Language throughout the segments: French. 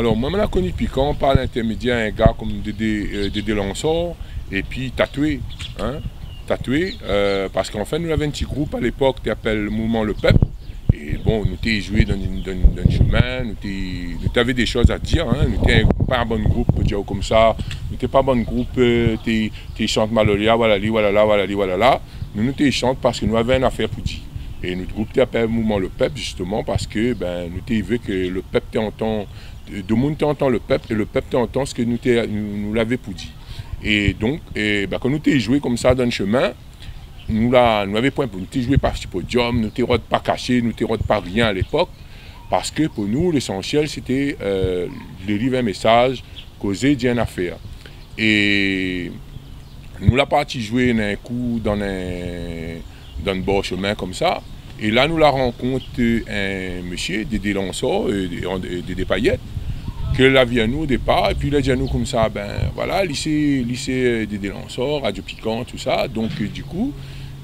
Alors, moi, je l'ai connu Piquant par l'intermédiaire d'un gars comme Dédé Lansor, et puis Tatoué. Hein? Tatoué, parce qu'en fait, nous avions un petit groupe à l'époque qui s'appelle le Mouvement Le Peuple. Et bon, nous étions joués dans un chemin, nous avions des choses à dire. Hein? Nous n'étions pas un bon groupe, pour dire comme ça. Nous n'étions pas un bon groupe, tu chantes Malolia, voilà, voilà là. Nous chantent parce que nous avions une affaire pour dire. Et notre groupe s'appelle Mouvement Le Peuple, justement, parce que nous vu que le peuple t'entend, de monde t'entend le peuple, et le peuple t'entend ce que nous l'avons pour dire. Et donc, quand nous t'es joué comme ça dans le chemin, nous n'avions point pour nous joué par ce podium, nous n'étions pas cachés, nous n'étions pas rien à l'époque, parce que pour nous, l'essentiel, c'était de livrer un message, causer, dire une affaire. Et nous l'avons parti jouer un coup dans un beau chemin comme ça. Et là, nous la rencontre un monsieur, Dédé Lansor, Dédé Payette, que l'a vu à nous au départ, et puis il a dit à nous comme ça, ben voilà, lycée Dédé Lansor, Radio Piquant, tout ça. Donc du coup,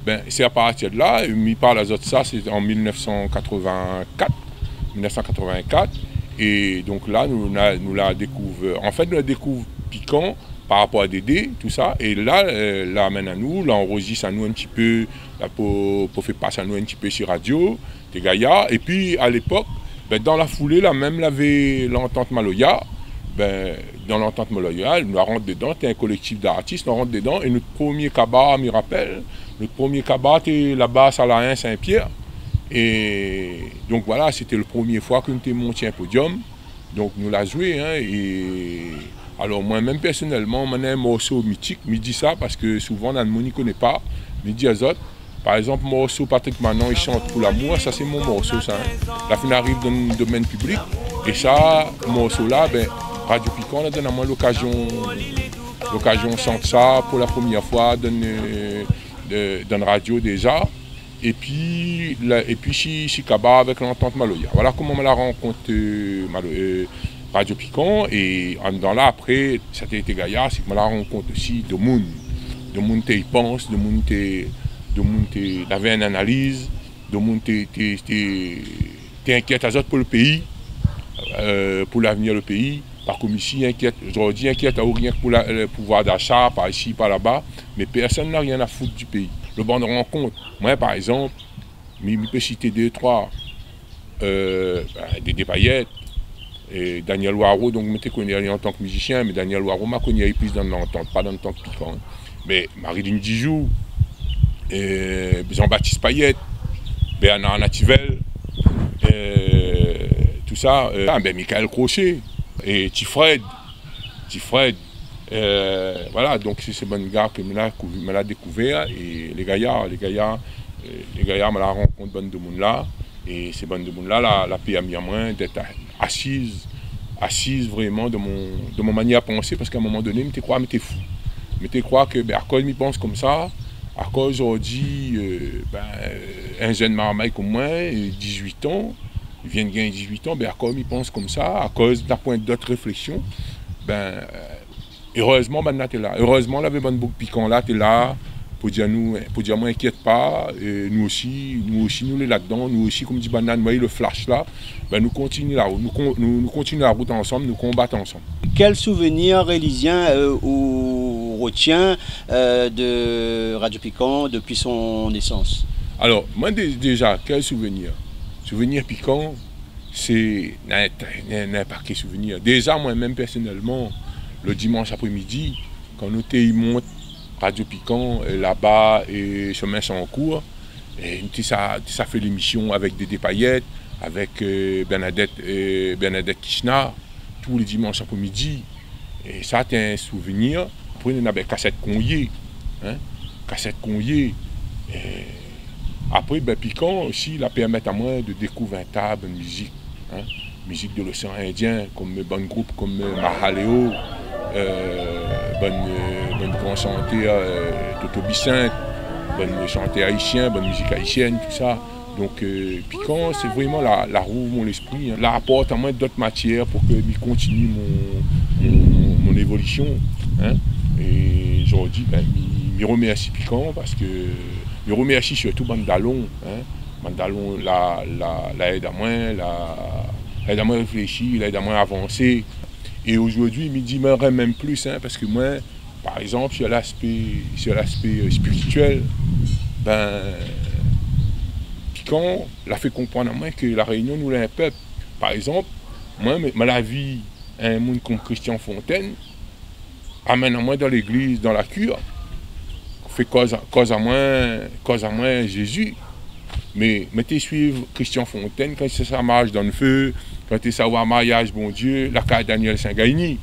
ben, c'est à partir de là, il parle à ça, c'est en 1984. Et donc là, nous la découvre. En fait, nous la découvre Piquant par rapport à Dédé, tout ça, et là, l'amène à nous, l'enregistre à nous un petit peu, là, pour faire passer à nous un petit peu sur radio, des Gaïa. Et puis à l'époque, ben, dans la foulée, là même, l'entente Maloya. Ben, dans l'entente Maloya, nous rentre dedans, c'est un collectif d'artistes, nous rentre dedans, et notre premier cabas, je me rappelle, notre premier cabas, c'était là-bas à la 1 Saint-Pierre. Et donc voilà, c'était la première fois que nous étions monté un podium. Donc nous l'avons joué, hein, et alors moi-même personnellement, on a un morceau mythique, je dis ça parce que souvent dans le monde ne connaît pas, je dis à autres. Par exemple, le morceau Patrick Manon, il chante pour l'amour, ça c'est mon morceau, ça. Hein. La fin arrive dans le domaine public, et ça, ce morceau-là, ben, Radio Piquant a donné à moi l'occasion de chanter ça pour la première fois dans la radio déjà. Et puis chez Kaba avec l'entente Maloya. Voilà comment on la rencontre Radio Piquant. Et en dedans là, après, ça a été Gaïa, c'est qu'on la rencontre aussi de monde. De monde qui pense, de monde qui avait une analyse, de monde qui inquiète à pour le pays, pour l'avenir du pays. Par comme ici, aujourd'hui, inquiète à rien pour le pouvoir d'achat, par ici, par là-bas, mais personne n'a rien à foutre du pays. Le banc de rencontre, moi par exemple, je peux citer 2, 3, Dédé Payette, et Daniel Waro, donc je me connais en tant que musicien, mais Daniel Waro m'a connu plus dans l'entente, pas dans le temps Piquant. Mais Marilyn Dijou, Jean-Baptiste Payette, Bernard Nativel, tout ça, Michael Crochet, et Tifred. Voilà, donc c'est ce bon gars que je l'ai découvert, et les Gaïa me la rencontre bonne de monde là, et ces bonnes de monde là, la paix a mis à moi d'être assise vraiment de mon manière à penser, parce qu'à un moment donné, je me crois que j'étais fou. Je me crois que à cause je pense comme ça, à cause aujourd'hui, un jeune marmaille comme moi, 18 ans, il vient de gagner 18 ans, à cause il pense comme ça, à cause d'un point d'autres réflexions, heureusement, maintenant, tu es là. Heureusement, la bonne boucle Piquant là, tu es là pour dire moi, inquiète pas. Et nous aussi, nous là-dedans. Nous aussi, comme dit Banane, le flash là, nous continuons la route. Nous continuons la route ensemble, nous combattons ensemble. Quel souvenir élysien ou retient de Radio Piquant depuis son naissance? Alors, moi déjà, quel souvenir? Souvenir Piquant, c'est un paquet de souvenirs. Déjà, moi-même personnellement, le dimanche après-midi, quand nous monte Radio Piquant là-bas et chemin sont en cours, et ça fait l'émission avec Dédé Payette, avec Bernadette Kishna, tous les dimanches après-midi. Et ça, c'est un souvenir. Après, on avait cassette Conlier. Hein? Cassette Conlier. Après, Piquant aussi, la permet à moi de découvrir un tas de musique. Hein? Musique de l'océan Indien, comme bon groupe comme Mahaleo. Bonne grand chanteur Toto Bicinte, bonne chanteur haïtien, bonne musique haïtienne, tout ça. Donc Piquant, c'est vraiment la roue mon esprit. Hein. La apporte à moi d'autres matières pour que je continue mon évolution. Hein. Et aujourd'hui, je remercie Piquant parce que je remercie surtout Bandalon. Hein. Bandalon la aide à moi, il a moins réfléchi, il a moins avancé. Et aujourd'hui, il me dit même plus, hein, parce que moi, par exemple, sur l'aspect spirituel, ben, Piquant l'a fait comprendre à moi que la Réunion nous l'a un peuple. Par exemple, moi, la vie, un monde comme Christian Fontaine, amène à moi dans l'église, dans la cure, fait cause à moi Jésus. Mais mettez suivre Christian Fontaine quand c'est ça marche dans le feu, quand c'est ça va mariage, bon Dieu, la carte Daniel Saint-Gaïni.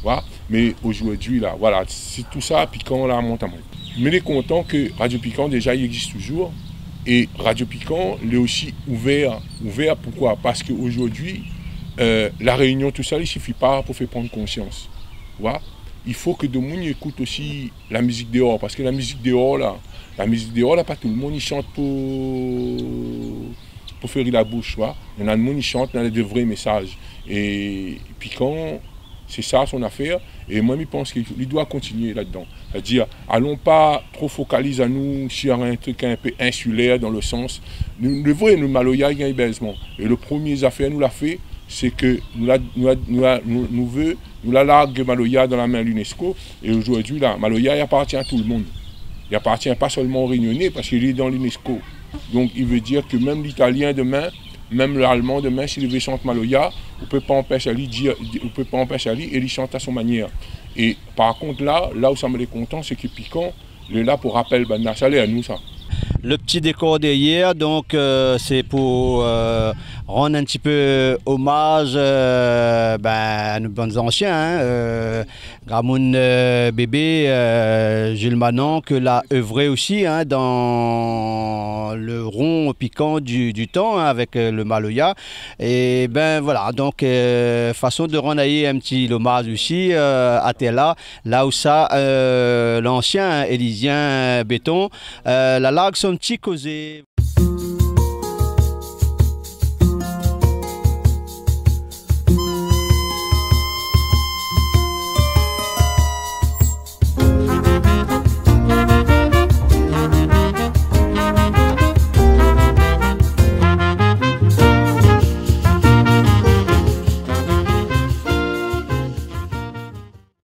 Voilà. Mais aujourd'hui, là, voilà, c'est tout ça, Piquant là, monte à moi. Mais il est content que Radio Piquant, déjà, il existe toujours. Et Radio Piquant, il est aussi ouvert. Pourquoi? Parce qu'aujourd'hui, la réunion, tout ça, il ne suffit pas pour faire prendre conscience. Voilà. Il faut que tout le monde écoute aussi la musique dehors. Parce que la musique dehors, là, pas tout le monde il chante pour faire la bouche. Voilà. Il y en a le monde qui chante dans des vrais messages. Et Piquant, c'est ça son affaire. Et moi, je pense qu'il doit continuer là-dedans. C'est-à-dire, allons pas trop focaliser à nous sur un truc un peu insulaire dans le sens. Le vrai, le Maloya, il y a un baisement. Et le premier affaire, nous l'a fait, c'est que nous la largue Maloya dans la main de l'UNESCO. Et aujourd'hui, là, Maloya, il appartient à tout le monde. Il appartient pas seulement aux Réunionnais parce qu'il est dans l'UNESCO. Donc, il veut dire que même l'Italien demain, même l'Allemand demain, s'il veut chanter Maloya, on ne peut pas empêcher à lui et il chante à son manière. Et par contre, là où ça me est content, c'est que Piquant, il est là pour rappel, ben, ça l'est à nous, ça. Le petit décor derrière, donc c'est pour rendre un petit peu hommage à nos bons anciens, hein, Gramoun Bébé, Jules Manon, que l'a œuvré aussi hein, dans le rond piquant du temps hein, avec le Maloya. Et ben voilà, donc façon de rendre un petit hommage aussi à Tella, là où ça, l'ancien Élysien Béton, la largue son petit causé.